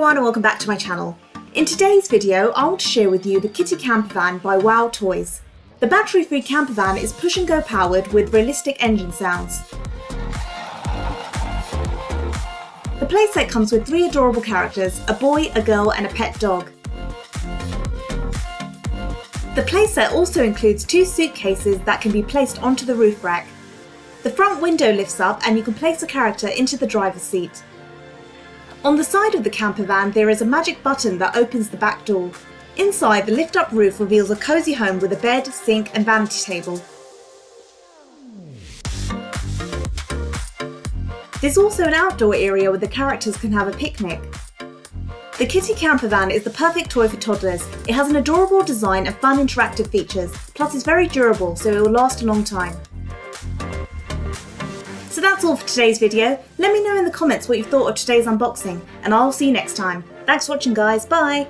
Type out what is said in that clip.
everyone and welcome back to my channel. In today's video, I want to share with you the Kitty Campervan by Wow Toys. The battery-free campervan is push and go powered with realistic engine sounds. The playset comes with 3 adorable characters, a boy, a girl and a pet dog. The playset also includes 2 suitcases that can be placed onto the roof rack. The front window lifts up and you can place a character into the driver's seat. On the side of the campervan there is a magic button that opens the back door. Inside, the lift-up roof reveals a cosy home with a bed, sink and vanity table. There's also an outdoor area where the characters can have a picnic. The Kitty Campervan is the perfect toy for toddlers. It has an adorable design and fun interactive features, plus it's very durable so it will last a long time. So that's all for today's video. Let me know in the comments what you thought of today's unboxing and I'll see you next time. Thanks for watching guys, bye!